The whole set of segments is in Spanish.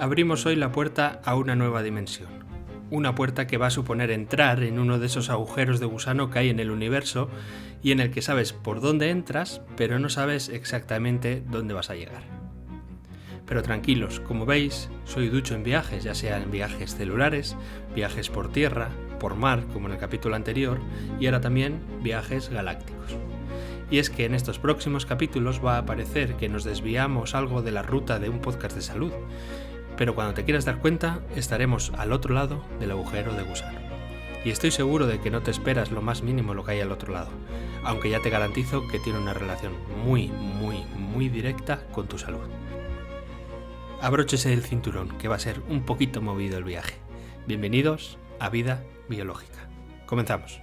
Abrimos hoy la puerta a una nueva dimensión. Una puerta que va a suponer entrar en uno de esos agujeros de gusano que hay en el universo y en el que sabes por dónde entras, pero no sabes exactamente dónde vas a llegar. Pero tranquilos, como veis, soy ducho en viajes, ya sea en viajes celulares, viajes por tierra, por mar, como en el capítulo anterior, y ahora también viajes galácticos. Y es que en estos próximos capítulos va a parecer que nos desviamos algo de la ruta de un podcast de salud, pero cuando te quieras dar cuenta, estaremos al otro lado del agujero de gusano. Y estoy seguro de que no te esperas lo más mínimo lo que hay al otro lado, aunque ya te garantizo que tiene una relación muy directa con tu salud. Abróchese el cinturón, que va a ser un poquito movido el viaje. Bienvenidos a Vida Biológica. Comenzamos.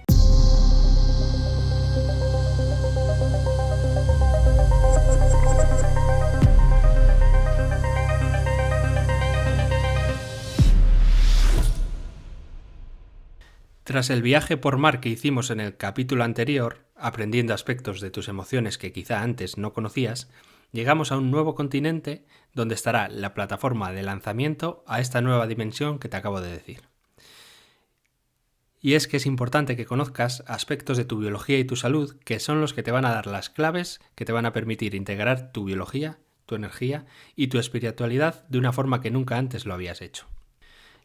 Tras el viaje por mar que hicimos en el capítulo anterior, aprendiendo aspectos de tus emociones que quizá antes no conocías, llegamos a un nuevo continente donde estará la plataforma de lanzamiento a esta nueva dimensión que te acabo de decir. Y es que es importante que conozcas aspectos de tu biología y tu salud que son los que te van a dar las claves que te van a permitir integrar tu biología, tu energía y tu espiritualidad de una forma que nunca antes lo habías hecho.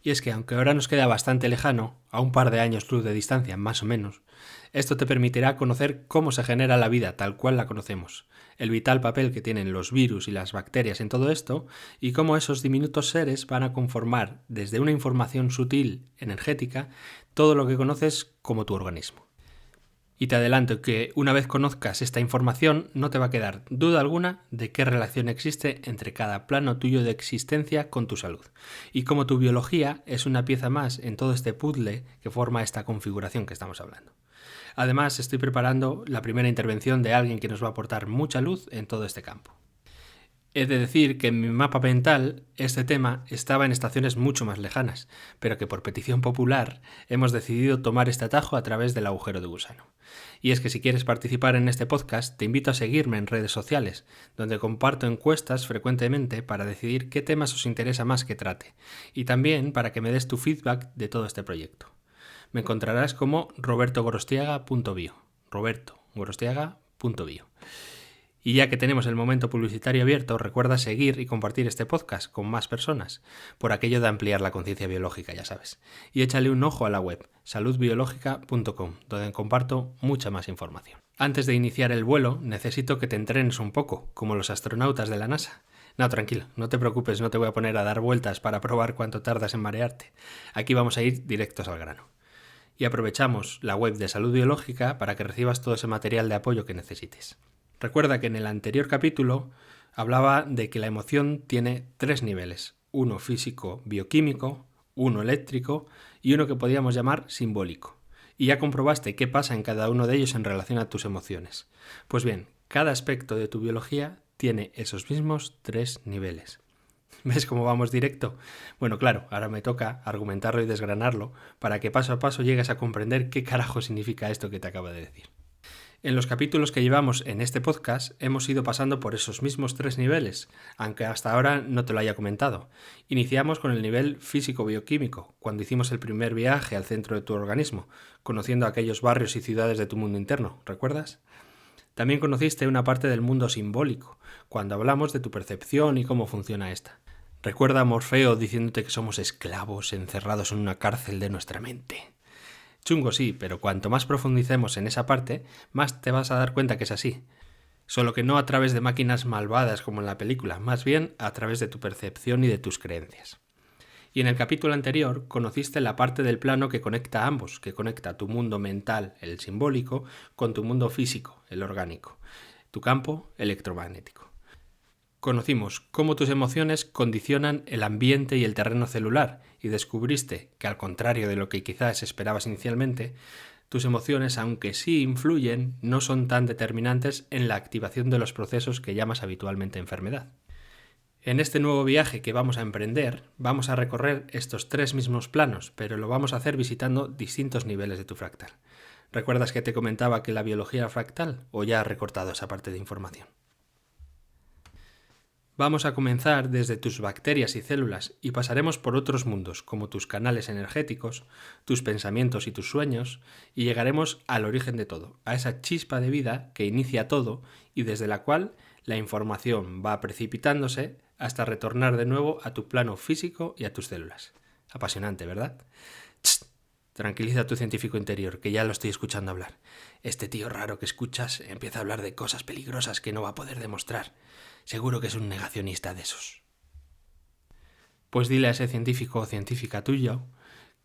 Y es que aunque ahora nos queda bastante lejano, a un par de años luz de distancia más o menos, esto te permitirá conocer cómo se genera la vida tal cual la conocemos, el vital papel que tienen los virus y las bacterias en todo esto, y cómo esos diminutos seres van a conformar desde una información sutil, energética, todo lo que conoces como tu organismo. Y te adelanto que una vez conozcas esta información no te va a quedar duda alguna de qué relación existe entre cada plano tuyo de existencia con tu salud y cómo tu biología es una pieza más en todo este puzzle que forma esta configuración que estamos hablando. Además, estoy preparando la primera intervención de alguien que nos va a aportar mucha luz en todo este campo. He de decir que en mi mapa mental este tema estaba en estaciones mucho más lejanas, pero que por petición popular hemos decidido tomar este atajo a través del agujero de gusano. Y es que si quieres participar en este podcast, te invito a seguirme en redes sociales, donde comparto encuestas frecuentemente para decidir qué temas os interesa más que trate, y también para que me des tu feedback de todo este proyecto. Me encontrarás como robertogorostiaga.bio, robertogorostiaga.bio. Y ya que tenemos el momento publicitario abierto, recuerda seguir y compartir este podcast con más personas, por aquello de ampliar la conciencia biológica, ya sabes. Y échale un ojo a la web, saludbiológica.com, donde comparto mucha más información. Antes de iniciar el vuelo, necesito que te entrenes un poco, como los astronautas de la NASA. No, tranquilo, no te preocupes, no te voy a poner a dar vueltas para probar cuánto tardas en marearte. Aquí vamos a ir directos al grano. Y aprovechamos la web de Salud Biológica para que recibas todo ese material de apoyo que necesites. Recuerda que en el anterior capítulo hablaba de que la emoción tiene 3 niveles, uno físico bioquímico, uno eléctrico y uno que podríamos llamar simbólico. Y ya comprobaste qué pasa en cada uno de ellos en relación a tus emociones. Pues bien, cada aspecto de tu biología tiene esos mismos 3 niveles. ¿Ves cómo vamos directo? Bueno, claro, ahora me toca argumentarlo y desgranarlo para que paso a paso llegues a comprender qué carajo significa esto que te acabo de decir. En los capítulos que llevamos en este podcast hemos ido pasando por esos mismos 3 niveles, aunque hasta ahora no te lo haya comentado. Iniciamos con el nivel físico-bioquímico, cuando hicimos el primer viaje al centro de tu organismo, conociendo aquellos barrios y ciudades de tu mundo interno, ¿recuerdas? También conociste una parte del mundo simbólico, cuando hablamos de tu percepción y cómo funciona esta. Recuerda a Morfeo diciéndote que somos esclavos encerrados en una cárcel de nuestra mente. Chungo sí, pero cuanto más profundicemos en esa parte, más te vas a dar cuenta que es así. Solo que no a través de máquinas malvadas como en la película, más bien a través de tu percepción y de tus creencias. Y en el capítulo anterior conociste la parte del plano que conecta a ambos, que conecta tu mundo mental, el simbólico, con tu mundo físico, el orgánico, tu campo electromagnético. Conocimos cómo tus emociones condicionan el ambiente y el terreno celular y descubriste que, al contrario de lo que quizás esperabas inicialmente, tus emociones, aunque sí influyen, no son tan determinantes en la activación de los procesos que llamas habitualmente enfermedad. En este nuevo viaje que vamos a emprender, vamos a recorrer estos 3 mismos planos, pero lo vamos a hacer visitando distintos niveles de tu fractal. ¿Recuerdas que te comentaba que la biología era fractal o ya has recortado esa parte de información? Vamos a comenzar desde tus bacterias y células y pasaremos por otros mundos, como tus canales energéticos, tus pensamientos y tus sueños, y llegaremos al origen de todo, a esa chispa de vida que inicia todo y desde la cual la información va precipitándose hasta retornar de nuevo a tu plano físico y a tus células. Apasionante, ¿verdad? ¡Tss! Tranquiliza a tu científico interior, que ya lo estoy escuchando hablar. Este tío raro que escuchas empieza a hablar de cosas peligrosas que no va a poder demostrar. Seguro que es un negacionista de esos. Pues dile a ese científico o científica tuyo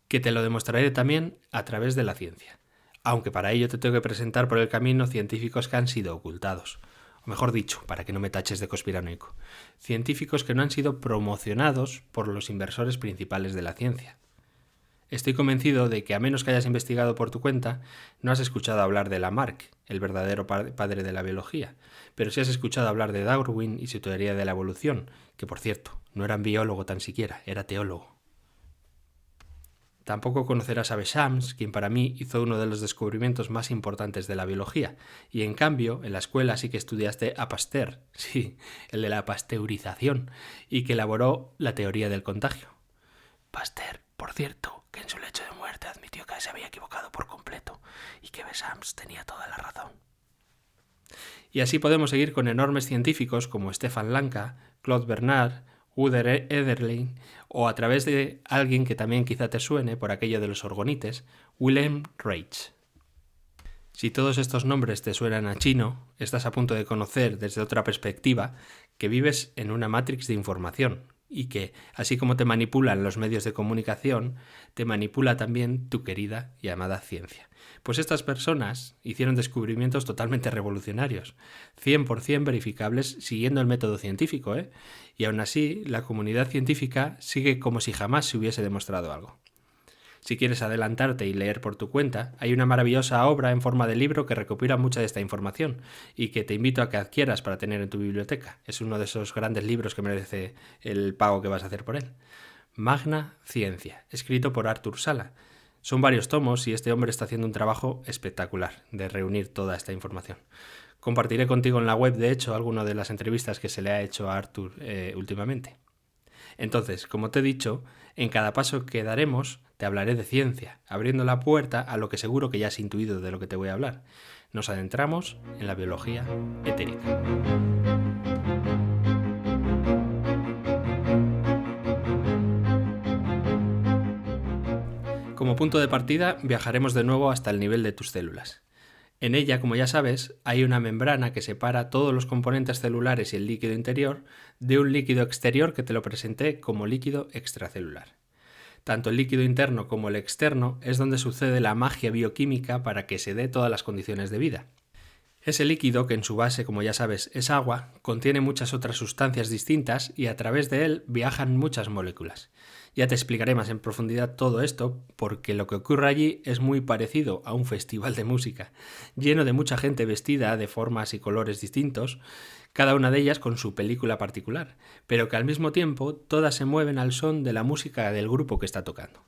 que te lo demostraré también a través de la ciencia. Aunque para ello te tengo que presentar por el camino científicos que han sido ocultados. O mejor dicho, para que no me taches de conspiranoico. Científicos que no han sido promocionados por los inversores principales de la ciencia. Estoy convencido de que, a menos que hayas investigado por tu cuenta, no has escuchado hablar de Lamarck, el verdadero padre de la biología, pero sí has escuchado hablar de Darwin y su teoría de la evolución, que por cierto, no era biólogo tan siquiera, era teólogo. Tampoco conocerás a Béchamp, quien para mí hizo uno de los descubrimientos más importantes de la biología, y en cambio, en la escuela sí que estudiaste a Pasteur, sí, el de la pasteurización, y que elaboró la teoría del contagio. Pasteur, por cierto, que en su lecho de muerte admitió que se había equivocado por completo y que Béchamp tenía toda la razón. Y así podemos seguir con enormes científicos como Stefan Lanka, Claude Bernard, Uder Ederlein o a través de alguien que también quizá te suene por aquello de los orgonites, Wilhelm Reich. Si todos estos nombres te suenan a chino, estás a punto de conocer desde otra perspectiva que vives en una matrix de información y que, así como te manipulan los medios de comunicación, te manipula también tu querida y amada ciencia. Pues estas personas hicieron descubrimientos totalmente revolucionarios, 100% verificables siguiendo el método científico, y aún así la comunidad científica sigue como si jamás se hubiese demostrado algo. Si quieres adelantarte y leer por tu cuenta, hay una maravillosa obra en forma de libro que recopila mucha de esta información y que te invito a que adquieras para tener en tu biblioteca. Es uno de esos grandes libros que merece el pago que vas a hacer por él. Magna Ciencia, escrito por Arthur Sala. Son varios tomos y este hombre está haciendo un trabajo espectacular de reunir toda esta información. Compartiré contigo en la web, de hecho, algunas de las entrevistas que se le ha hecho a Arthur últimamente. Entonces, como te he dicho, en cada paso que daremos te hablaré de ciencia, abriendo la puerta a lo que seguro que ya has intuido de lo que te voy a hablar. Nos adentramos en la biología etérica. Como punto de partida, viajaremos de nuevo hasta el nivel de tus células. En ella, como ya sabes, hay una membrana que separa todos los componentes celulares y el líquido interior de un líquido exterior que te lo presenté como líquido extracelular. Tanto el líquido interno como el externo es donde sucede la magia bioquímica para que se dé todas las condiciones de vida. Ese líquido, que en su base, como ya sabes, es agua, contiene muchas otras sustancias distintas y a través de él viajan muchas moléculas. Ya te explicaré más en profundidad todo esto, porque lo que ocurre allí es muy parecido a un festival de música, lleno de mucha gente vestida de formas y colores distintos, cada una de ellas con su película particular, pero que al mismo tiempo todas se mueven al son de la música del grupo que está tocando.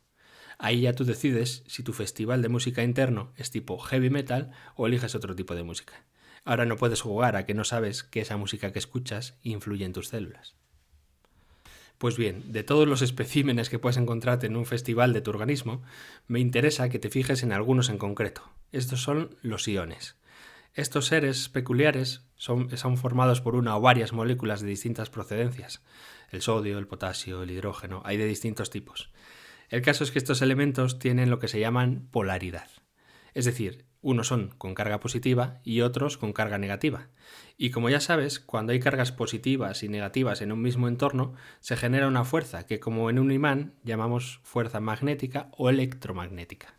Ahí ya tú decides si tu festival de música interno es tipo heavy metal o eliges otro tipo de música. Ahora no puedes jugar a que no sabes que esa música que escuchas influye en tus células. Pues bien, de todos los especímenes que puedes encontrarte en un festival de tu organismo, me interesa que te fijes en algunos en concreto. Estos son los iones. Estos seres peculiares son formados por una o varias moléculas de distintas procedencias. El sodio, el potasio, el hidrógeno, hay de distintos tipos. El caso es que estos elementos tienen lo que se llaman polaridad. Es decir, unos son con carga positiva y otros con carga negativa. Y como ya sabes, cuando hay cargas positivas y negativas en un mismo entorno, se genera una fuerza que, como en un imán, llamamos fuerza magnética o electromagnética.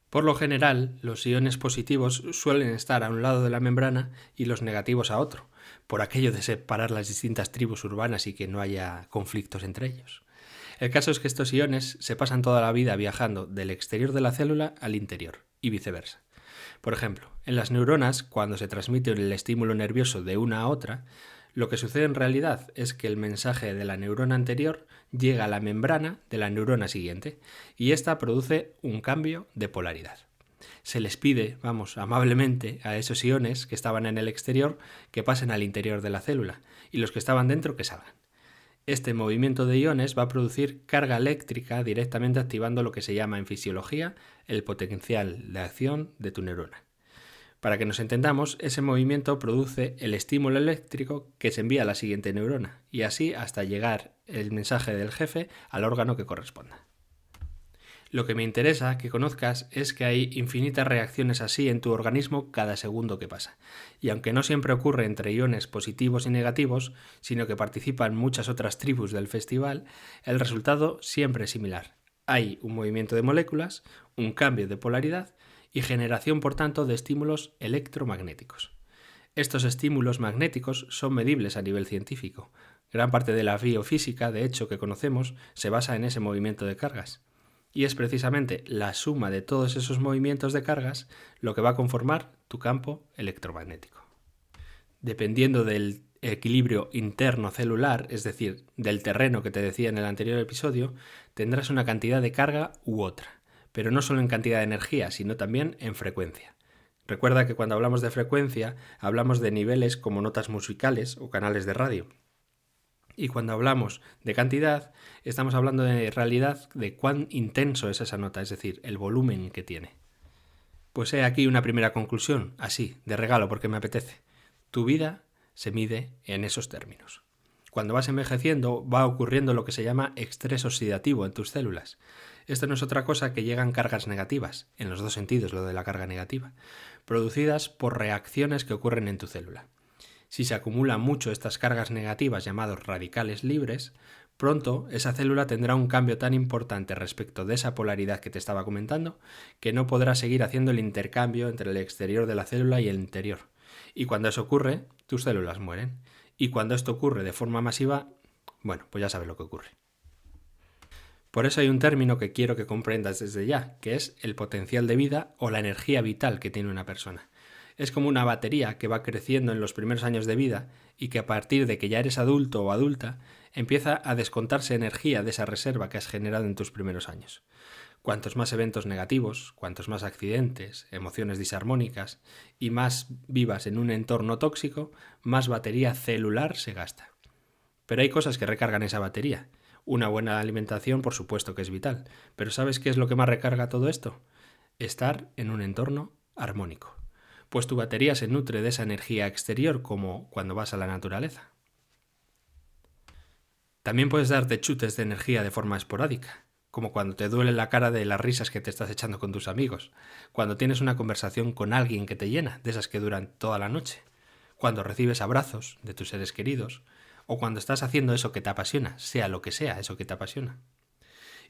Por lo general, los iones positivos suelen estar a un lado de la membrana y los negativos a otro, por aquello de separar las distintas tribus urbanas y que no haya conflictos entre ellos. El caso es que estos iones se pasan toda la vida viajando del exterior de la célula al interior, y viceversa. Por ejemplo, en las neuronas, cuando se transmite el estímulo nervioso de una a otra, lo que sucede en realidad es que el mensaje de la neurona anterior llega a la membrana de la neurona siguiente, y ésta produce un cambio de polaridad. se les pide, amablemente a esos iones que estaban en el exterior que pasen al interior de la célula y los que estaban dentro que salgan. Este movimiento de iones va a producir carga eléctrica directamente activando lo que se llama en fisiología el potencial de acción de tu neurona. Para que nos entendamos, ese movimiento produce el estímulo eléctrico que se envía a la siguiente neurona y así hasta llegar el mensaje del jefe al órgano que corresponda. Lo que me interesa que conozcas es que hay infinitas reacciones así en tu organismo cada segundo que pasa. Y aunque no siempre ocurre entre iones positivos y negativos, sino que participan muchas otras tribus del festival, el resultado siempre es similar. Hay un movimiento de moléculas, un cambio de polaridad y generación, por tanto, de estímulos electromagnéticos. Estos estímulos magnéticos son medibles a nivel científico. Gran parte de la biofísica, de hecho, que conocemos, se basa en ese movimiento de cargas. Y es precisamente la suma de todos esos movimientos de cargas lo que va a conformar tu campo electromagnético. Dependiendo del equilibrio interno celular, es decir, del terreno que te decía en el anterior episodio, tendrás una cantidad de carga u otra, pero no solo en cantidad de energía, sino también en frecuencia. Recuerda que cuando hablamos de frecuencia, hablamos de niveles como notas musicales o canales de radio. Y cuando hablamos de cantidad, estamos hablando de realidad de cuán intenso es esa nota, es decir, el volumen que tiene. Pues he aquí una primera conclusión, así, de regalo, porque me apetece. Tu vida se mide en esos términos. Cuando vas envejeciendo, va ocurriendo lo que se llama estrés oxidativo en tus células. Esto no es otra cosa que llegan cargas negativas, en los dos sentidos lo de la carga negativa, producidas por reacciones que ocurren en tu célula. Si se acumulan mucho estas cargas negativas llamados radicales libres, pronto esa célula tendrá un cambio tan importante respecto de esa polaridad que te estaba comentando que no podrá seguir haciendo el intercambio entre el exterior de la célula y el interior. Y cuando eso ocurre, tus células mueren. Y cuando esto ocurre de forma masiva, pues ya sabes lo que ocurre. Por eso hay un término que quiero que comprendas desde ya, que es el potencial de vida o la energía vital que tiene una persona. Es como una batería que va creciendo en los primeros años de vida y que a partir de que ya eres adulto o adulta, empieza a descontarse energía de esa reserva que has generado en tus primeros años. Cuantos más eventos negativos, cuantos más accidentes, emociones disarmónicas y más vivas en un entorno tóxico, más batería celular se gasta. Pero hay cosas que recargan esa batería. Una buena alimentación, por supuesto que es vital. Pero ¿sabes qué es lo que más recarga todo esto? Estar en un entorno armónico. Pues tu batería se nutre de esa energía exterior como cuando vas a la naturaleza. También puedes darte chutes de energía de forma esporádica, como cuando te duele la cara de las risas que te estás echando con tus amigos, cuando tienes una conversación con alguien que te llena, de esas que duran toda la noche, cuando recibes abrazos de tus seres queridos, o cuando estás haciendo eso que te apasiona, sea lo que sea eso que te apasiona.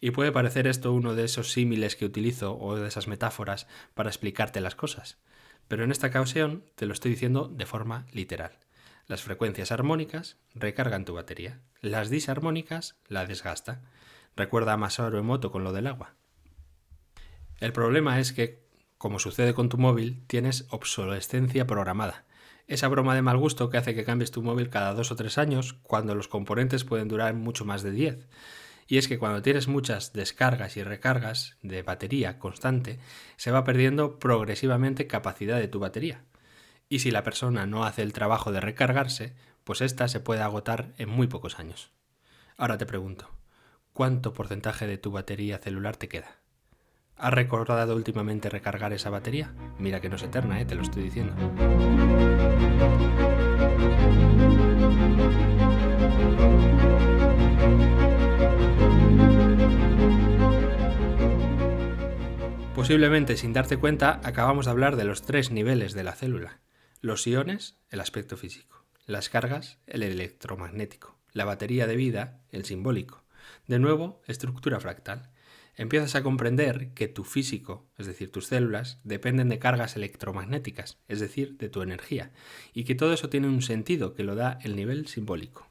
Y puede parecer esto uno de esos símiles que utilizo o de esas metáforas para explicarte las cosas, pero en esta ocasión te lo estoy diciendo de forma literal. Las frecuencias armónicas recargan tu batería, las disarmónicas la desgasta. Recuerda a Masaru Emoto con lo del agua. El problema es que, como sucede con tu móvil, tienes obsolescencia programada. Esa broma de mal gusto que hace que cambies tu móvil cada 2 o 3 años cuando los componentes pueden durar mucho más de 10. Y es que cuando tienes muchas descargas y recargas de batería constante, se va perdiendo progresivamente capacidad de tu batería. Y si la persona no hace el trabajo de recargarse, pues ésta se puede agotar en muy pocos años. Ahora te pregunto, ¿cuánto porcentaje de tu batería celular te queda? ¿Has recordado últimamente recargar esa batería? Mira que no es eterna, te lo estoy diciendo. Posiblemente sin darte cuenta, acabamos de hablar de los 3 niveles de la célula. Los iones, el aspecto físico. Las cargas, el electromagnético. La batería de vida, el simbólico. De nuevo, estructura fractal. Empiezas a comprender que tu físico, es decir, tus células, dependen de cargas electromagnéticas, es decir, de tu energía, y que todo eso tiene un sentido que lo da el nivel simbólico.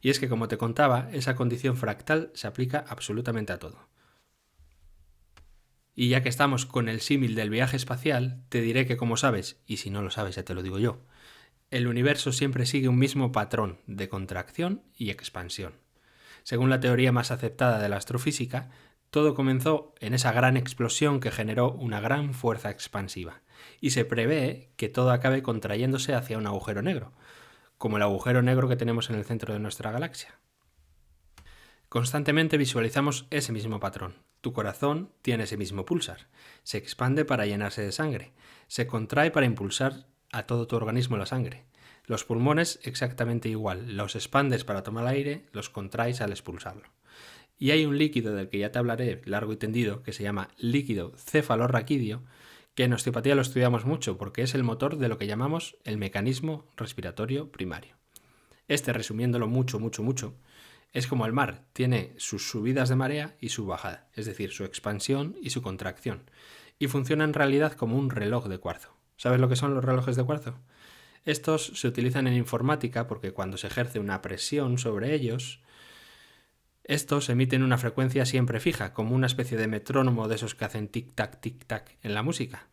Y es que, como te contaba, esa condición fractal se aplica absolutamente a todo. Y ya que estamos con el símil del viaje espacial, te diré que, como sabes, y si no lo sabes ya te lo digo yo, el universo siempre sigue un mismo patrón de contracción y expansión. Según la teoría más aceptada de la astrofísica, todo comenzó en esa gran explosión que generó una gran fuerza expansiva, y se prevé que todo acabe contrayéndose hacia un agujero negro, como el agujero negro que tenemos en el centro de nuestra galaxia. Constantemente visualizamos ese mismo patrón. Tu corazón tiene ese mismo pulsar. Se expande para llenarse de sangre. Se contrae para impulsar a todo tu organismo la sangre. Los pulmones exactamente igual. Los expandes para tomar aire, los contraes al expulsarlo. Y hay un líquido del que ya te hablaré largo y tendido, que se llama líquido cefalorraquídeo, que en osteopatía lo estudiamos mucho porque es el motor de lo que llamamos el mecanismo respiratorio primario. Resumiéndolo mucho, es como el mar, tiene sus subidas de marea y su bajada, es decir, su expansión y su contracción, y funciona en realidad como un reloj de cuarzo. ¿Sabes lo que son los relojes de cuarzo? Estos se utilizan en informática porque cuando se ejerce una presión sobre ellos, estos emiten una frecuencia siempre fija, como una especie de metrónomo de esos que hacen tic-tac en la música.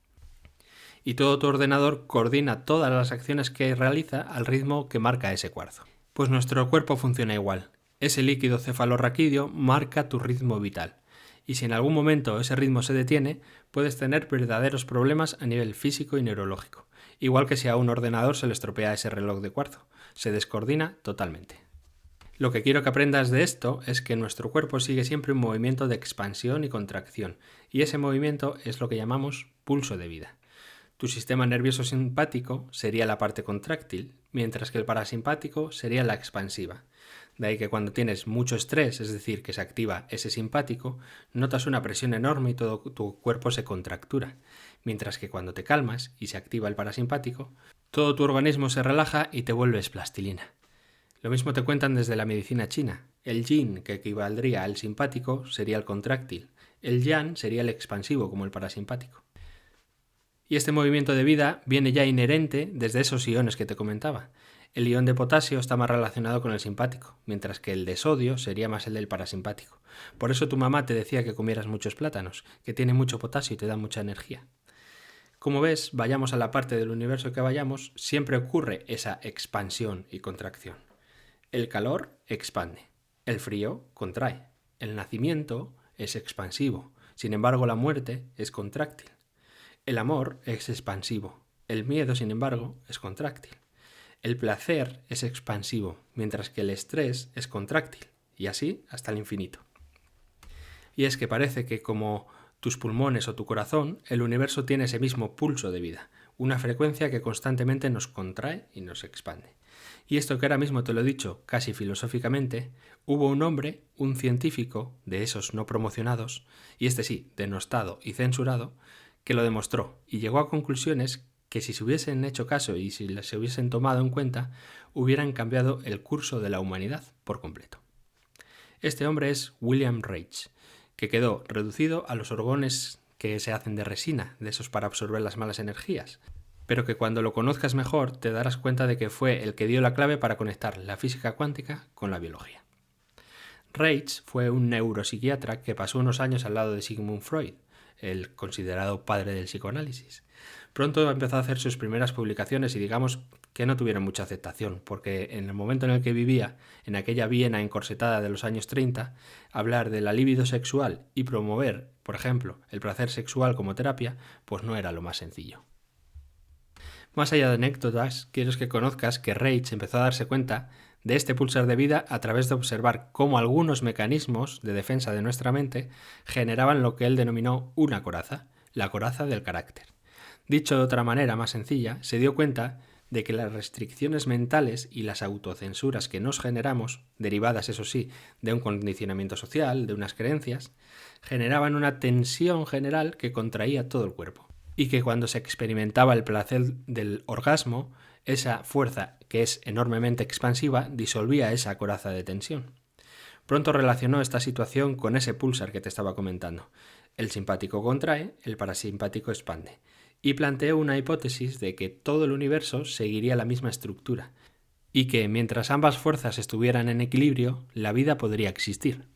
Y todo tu ordenador coordina todas las acciones que realiza al ritmo que marca ese cuarzo. Pues nuestro cuerpo funciona igual. Ese líquido cefalorraquídeo marca tu ritmo vital. Y si en algún momento ese ritmo se detiene, puedes tener verdaderos problemas a nivel físico y neurológico. Igual que si a un ordenador se le estropea ese reloj de cuarzo. Se descoordina totalmente. Lo que quiero que aprendas de esto es que nuestro cuerpo sigue siempre un movimiento de expansión y contracción. Y ese movimiento es lo que llamamos pulso de vida. Tu sistema nervioso simpático sería la parte contráctil, mientras que el parasimpático sería la expansiva. De ahí que cuando tienes mucho estrés, es decir, que se activa ese simpático, notas una presión enorme y todo tu cuerpo se contractura, mientras que cuando te calmas y se activa el parasimpático, todo tu organismo se relaja y te vuelves plastilina. Lo mismo te cuentan desde la medicina china. El yin, que equivaldría al simpático, sería el contráctil. El yang sería el expansivo, como el parasimpático. Y este movimiento de vida viene ya inherente desde esos iones que te comentaba. El ion de potasio está más relacionado con el simpático, mientras que el de sodio sería más el del parasimpático. Por eso tu mamá te decía que comieras muchos plátanos, que tiene mucho potasio y te da mucha energía. Como ves, vayamos a la parte del universo que vayamos, siempre ocurre esa expansión y contracción. El calor expande, el frío contrae, el nacimiento es expansivo, sin embargo la muerte es contráctil. El amor es expansivo, el miedo, sin embargo, es contráctil. El placer es expansivo, mientras que el estrés es contráctil, y así hasta el infinito. Y es que parece que como tus pulmones o tu corazón, el universo tiene ese mismo pulso de vida, una frecuencia que constantemente nos contrae y nos expande. Y esto que ahora mismo te lo he dicho casi filosóficamente, hubo un hombre, un científico, de esos no promocionados, y sí, denostado y censurado, que lo demostró y llegó a conclusiones que si se hubiesen hecho caso y si se hubiesen tomado en cuenta, hubieran cambiado el curso de la humanidad por completo. Este hombre es William Reich, que quedó reducido a los orgones que se hacen de resina, de esos para absorber las malas energías, pero que cuando lo conozcas mejor te darás cuenta de que fue el que dio la clave para conectar la física cuántica con la biología. Reich fue un neuropsiquiatra que pasó unos años al lado de Sigmund Freud, el considerado padre del psicoanálisis. Pronto empezó a hacer sus primeras publicaciones y digamos que no tuvieron mucha aceptación, porque en el momento en el que vivía, en aquella Viena encorsetada de los años 30, hablar de la libido sexual y promover, por ejemplo, el placer sexual como terapia, pues no era lo más sencillo. Más allá de anécdotas, quiero que conozcas que Reich empezó a darse cuenta de este pulsar de vida a través de observar cómo algunos mecanismos de defensa de nuestra mente generaban lo que él denominó una coraza, la coraza del carácter. Dicho de otra manera más sencilla, se dio cuenta de que las restricciones mentales y las autocensuras que nos generamos, derivadas eso sí, de un condicionamiento social, de unas creencias, generaban una tensión general que contraía todo el cuerpo. Y que cuando se experimentaba el placer del orgasmo, esa fuerza, que es enormemente expansiva, disolvía esa coraza de tensión. Pronto relacionó esta situación con ese pulsar que te estaba comentando. El simpático contrae, el parasimpático expande. Y planteó una hipótesis de que todo el universo seguiría la misma estructura, y que mientras ambas fuerzas estuvieran en equilibrio, la vida podría existir.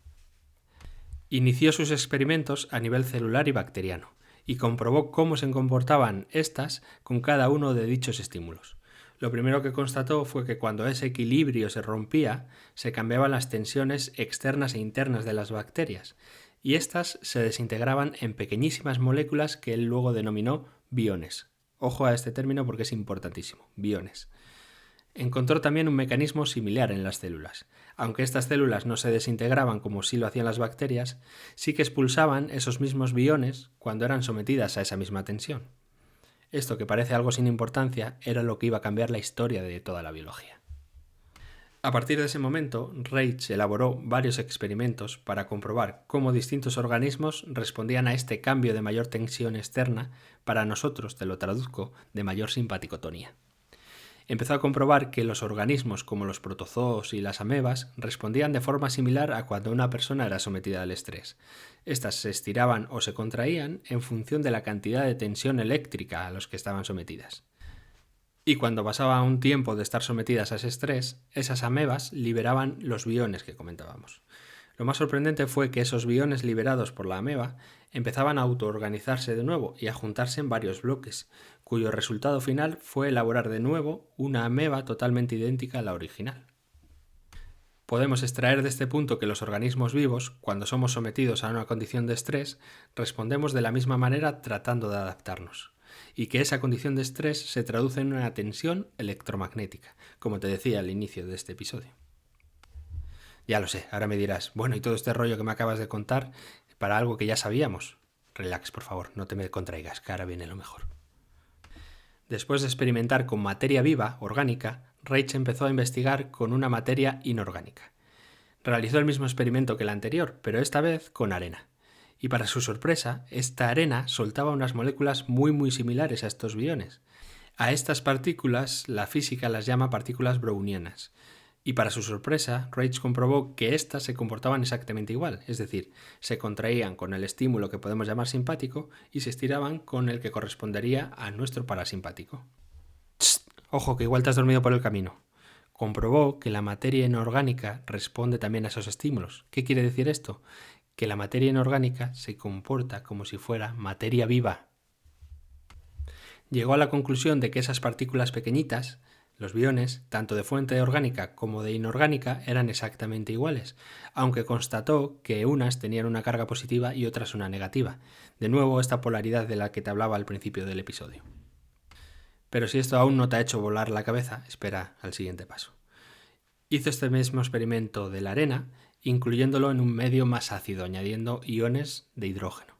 Inició sus experimentos a nivel celular y bacteriano, y comprobó cómo se comportaban estas con cada uno de dichos estímulos. Lo primero que constató fue que cuando ese equilibrio se rompía, se cambiaban las tensiones externas e internas de las bacterias, y éstas se desintegraban en pequeñísimas moléculas que él luego denominó biones. Ojo a este término porque es importantísimo, biones. Encontró también un mecanismo similar en las células. Aunque estas células no se desintegraban como sí lo hacían las bacterias, sí que expulsaban esos mismos biones cuando eran sometidas a esa misma tensión. Esto, que parece algo sin importancia, era lo que iba a cambiar la historia de toda la biología. A partir de ese momento, Reich elaboró varios experimentos para comprobar cómo distintos organismos respondían a este cambio de mayor tensión externa, para nosotros, te lo traduzco, de mayor simpaticotonía. Empezó a comprobar que los organismos como los protozoos y las amebas respondían de forma similar a cuando una persona era sometida al estrés. Estas se estiraban o se contraían en función de la cantidad de tensión eléctrica a los que estaban sometidas. Y cuando pasaba un tiempo de estar sometidas a ese estrés, esas amebas liberaban los biones que comentábamos. Lo más sorprendente fue que esos biones liberados por la ameba empezaban a autoorganizarse de nuevo y a juntarse en varios bloques, cuyo resultado final fue elaborar de nuevo una ameba totalmente idéntica a la original. Podemos extraer de este punto que los organismos vivos, cuando somos sometidos a una condición de estrés, respondemos de la misma manera tratando de adaptarnos, y que esa condición de estrés se traduce en una tensión electromagnética, como te decía al inicio de este episodio. Ya lo sé, ahora me dirás, bueno, y todo este rollo que me acabas de contar para algo que ya sabíamos. Relax, por favor, no te me contraigas, que ahora viene lo mejor. Después de experimentar con materia viva, orgánica, Reich empezó a investigar con una materia inorgánica. Realizó el mismo experimento que el anterior, pero esta vez con arena. Y para su sorpresa, esta arena soltaba unas moléculas muy similares a estos biones. A estas partículas la física las llama partículas brownianas. Y para su sorpresa, Reich comprobó que éstas se comportaban exactamente igual, es decir, se contraían con el estímulo que podemos llamar simpático y se estiraban con el que correspondería a nuestro parasimpático. ¡Tss! Ojo, que igual te has dormido por el camino. Comprobó que la materia inorgánica responde también a esos estímulos. ¿Qué quiere decir esto? Que la materia inorgánica se comporta como si fuera materia viva. Llegó a la conclusión de que esas partículas pequeñitas, los biones, tanto de fuente orgánica como de inorgánica, eran exactamente iguales, aunque constató que unas tenían una carga positiva y otras una negativa. De nuevo, esta polaridad de la que te hablaba al principio del episodio. Pero si esto aún no te ha hecho volar la cabeza, espera al siguiente paso. Hizo este mismo experimento de la arena, incluyéndolo en un medio más ácido, añadiendo iones de hidrógeno,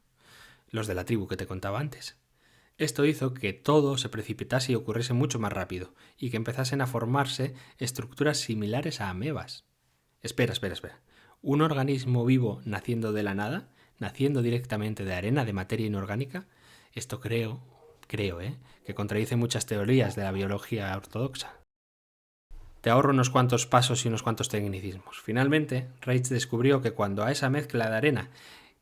los de la tribu que te contaba antes. Esto hizo que todo se precipitase y ocurriese mucho más rápido, y que empezasen a formarse estructuras similares a amebas. Espera. ¿Un organismo vivo naciendo de la nada? ¿Naciendo directamente de arena, de materia inorgánica? Esto creo, que contradice muchas teorías de la biología ortodoxa. Te ahorro unos cuantos pasos y unos cuantos tecnicismos. Finalmente, Reich descubrió que cuando a esa mezcla de arena,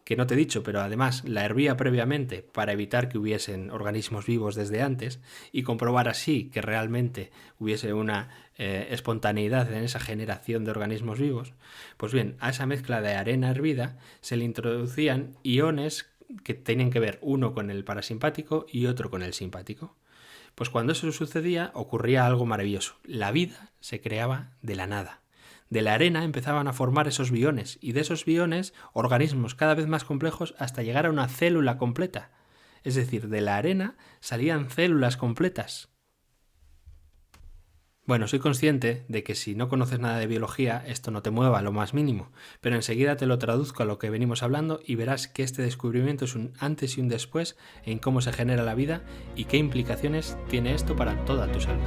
que no te he dicho, pero además la hervía previamente para evitar que hubiesen organismos vivos desde antes y comprobar así que realmente hubiese una espontaneidad en esa generación de organismos vivos, pues bien, a esa mezcla de arena hervida se le introducían iones que tenían que ver uno con el parasimpático y otro con el simpático. Pues cuando eso sucedía ocurría algo maravilloso. La vida se creaba de la nada. De la arena empezaban a formar esos biones y de esos biones organismos cada vez más complejos hasta llegar a una célula completa. Es decir, de la arena salían células completas. Bueno, soy consciente de que si no conoces nada de biología esto no te mueva lo más mínimo, pero enseguida te lo traduzco a lo que venimos hablando y verás que este descubrimiento es un antes y un después en cómo se genera la vida y qué implicaciones tiene esto para toda tu salud.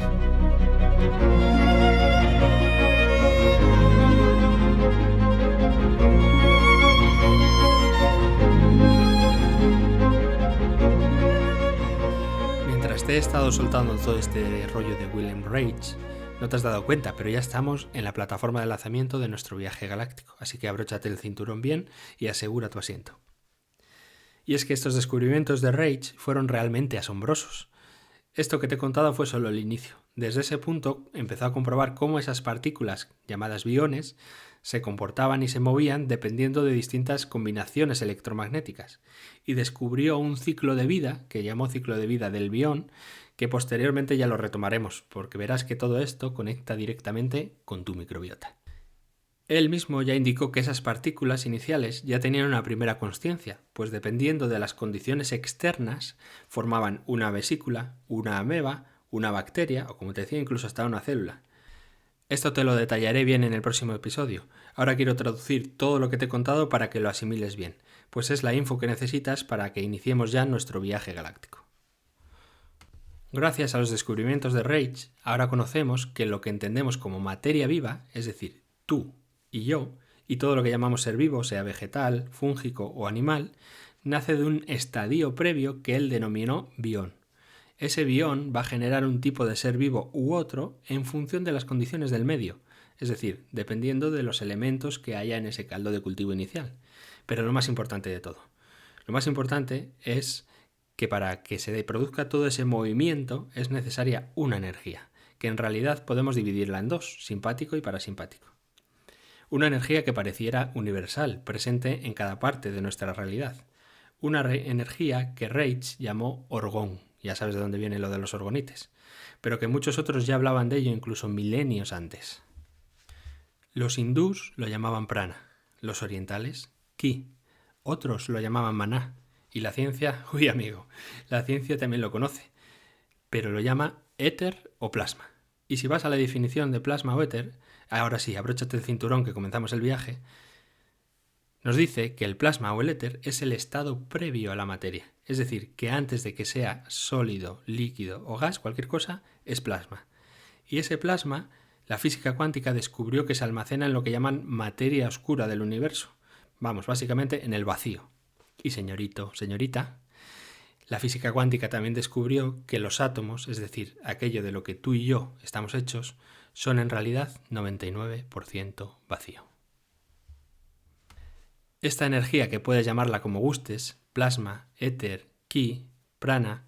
Mientras te he estado soltando todo este rollo de Wilhelm Reich, no te has dado cuenta, pero ya estamos en la plataforma de lanzamiento de nuestro viaje galáctico, así que abróchate el cinturón bien y asegura tu asiento. Y es que estos descubrimientos de Reich fueron realmente asombrosos. Esto que te he contado fue solo el inicio. Desde ese punto empezó a comprobar cómo esas partículas, llamadas biones, se comportaban y se movían dependiendo de distintas combinaciones electromagnéticas, y descubrió un ciclo de vida, que llamó ciclo de vida del bión, que posteriormente ya lo retomaremos, porque verás que todo esto conecta directamente con tu microbiota. Él mismo ya indicó que esas partículas iniciales ya tenían una primera consciencia, pues dependiendo de las condiciones externas, formaban una vesícula, una ameba, una bacteria o, como te decía, incluso hasta una célula. Esto te lo detallaré bien en el próximo episodio. Ahora quiero traducir todo lo que te he contado para que lo asimiles bien, pues es la info que necesitas para que iniciemos ya nuestro viaje galáctico. Gracias a los descubrimientos de Reich, ahora conocemos que lo que entendemos como materia viva, es decir, tú y yo, y todo lo que llamamos ser vivo, sea vegetal, fúngico o animal, nace de un estadio previo que él denominó bión. Ese bión va a generar un tipo de ser vivo u otro en función de las condiciones del medio, es decir, dependiendo de los elementos que haya en ese caldo de cultivo inicial. Pero lo más importante de todo, lo más importante es que para que se produzca todo ese movimiento es necesaria una energía, que en realidad podemos dividirla en dos, simpático y parasimpático. Una energía que pareciera universal, presente en cada parte de nuestra realidad. Una energía que Reich llamó orgón. Ya sabes de dónde viene lo de los orgonites, pero que muchos otros ya hablaban de ello incluso milenios antes. Los hindús lo llamaban prana, los orientales ki, otros lo llamaban maná, y la ciencia, la ciencia también lo conoce, pero lo llama éter o plasma. Y si vas a la definición de plasma o éter, ahora sí, abróchate el cinturón que comenzamos el viaje, nos dice que el plasma o el éter es el estado previo a la materia, es decir, que antes de que sea sólido, líquido o gas, cualquier cosa, es plasma. Y ese plasma, la física cuántica descubrió que se almacena en lo que llaman materia oscura del universo. Vamos, básicamente en el vacío. Y señorito, señorita, la física cuántica también descubrió que los átomos, es decir, aquello de lo que tú y yo estamos hechos, son en realidad 99% vacío. Esta energía, que puedes llamarla como gustes, plasma, éter, ki, prana,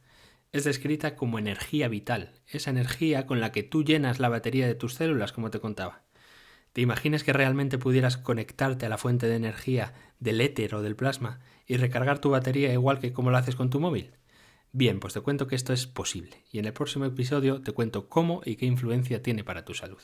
es descrita como energía vital, esa energía con la que tú llenas la batería de tus células, como te contaba. ¿Te imaginas que realmente pudieras conectarte a la fuente de energía del éter o del plasma y recargar tu batería igual que como lo haces con tu móvil? Bien, pues te cuento que esto es posible, y en el próximo episodio te cuento cómo y qué influencia tiene para tu salud.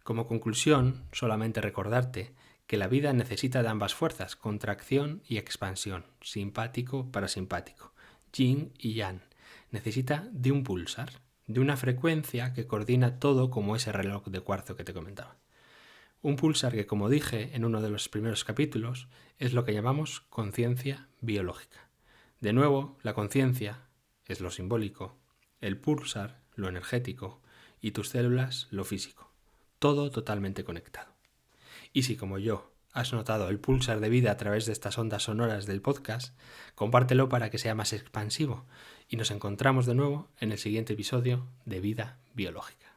Como conclusión, solamente recordarte que la vida necesita de ambas fuerzas, contracción y expansión, simpático, parasimpático, yin y yang. Necesita de un pulsar, de una frecuencia que coordina todo como ese reloj de cuarzo que te comentaba. Un pulsar que, como dije en uno de los primeros capítulos, es lo que llamamos conciencia biológica. De nuevo, la conciencia es lo simbólico, el pulsar lo energético y tus células lo físico. Todo totalmente conectado. Y si, como yo, has notado el pulsar de vida a través de estas ondas sonoras del podcast, compártelo para que sea más expansivo y nos encontramos de nuevo en el siguiente episodio de Vida Biológica.